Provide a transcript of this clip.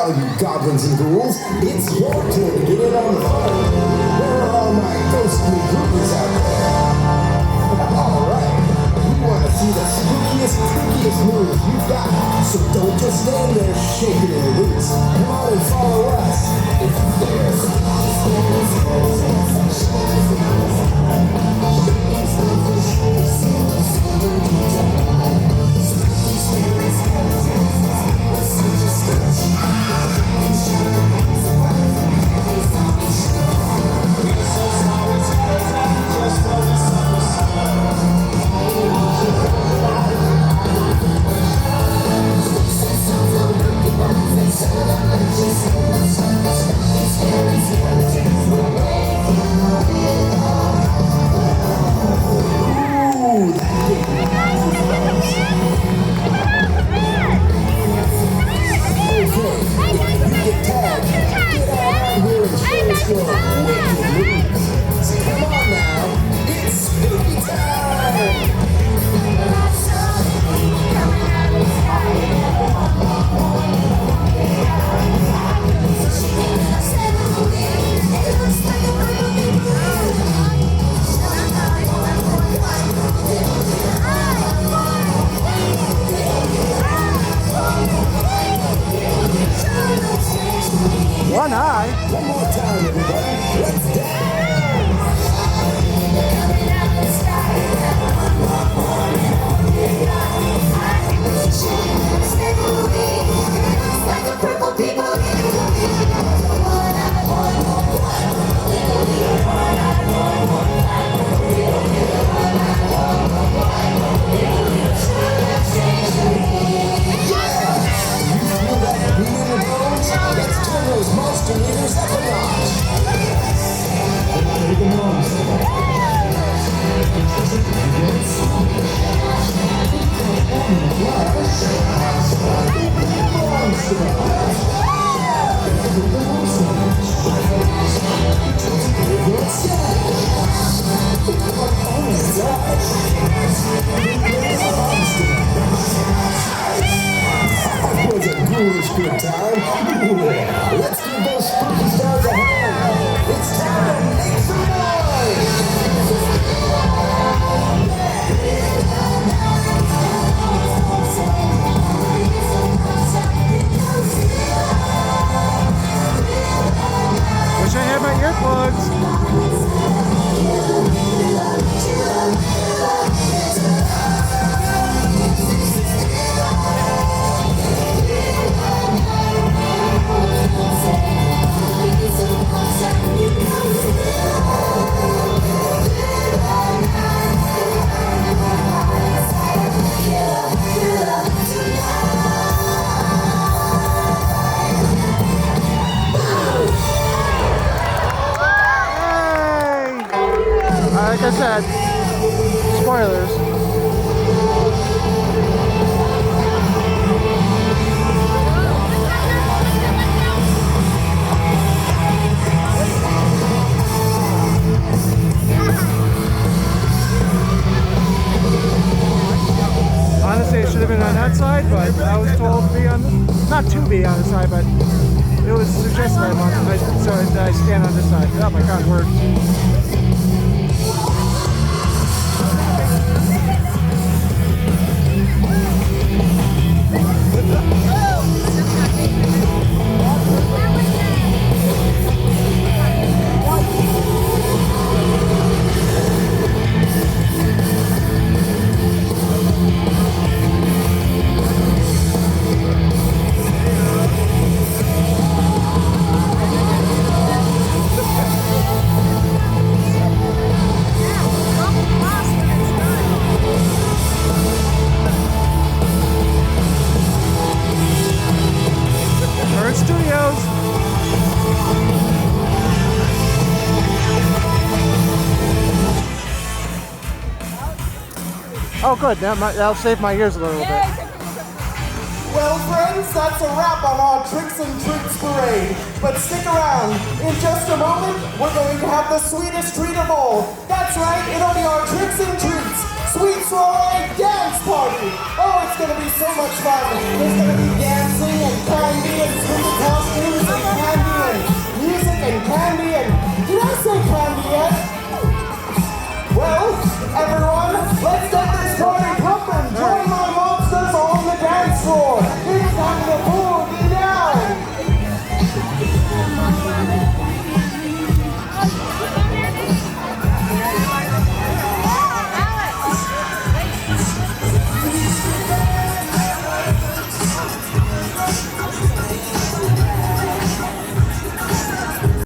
all you goblins and ghouls. It's your turn to get in on the fun. Where are all my ghostly groupies out there? Alright, we want to see the spookiest, spookiest moves you've got. So don't just stand there shaking your boots. Come on and follow us. If you dare. One eye. One more time, everybody. Let's good time. Let's give those spooky stars a hand. It's time to make some noise. Wish I had my earplugs. Like I said, spoilers. Honestly, it should have been on that side, but I was told to be on the, not to be on the side, but it was suggested I'm on the side, so I stand on this side. Oh my God, worked. Kern Studios. Oh good, that'll save my ears a little bit. Well, friends, that's a wrap on our Tricks and Treats parade. But stick around. In just a moment, we're going to have the sweetest treat of all. That's right, it'll be our Tricks and Treats Sweet Soiree Dance Party. Oh, it's going to be so much fun. There's going to be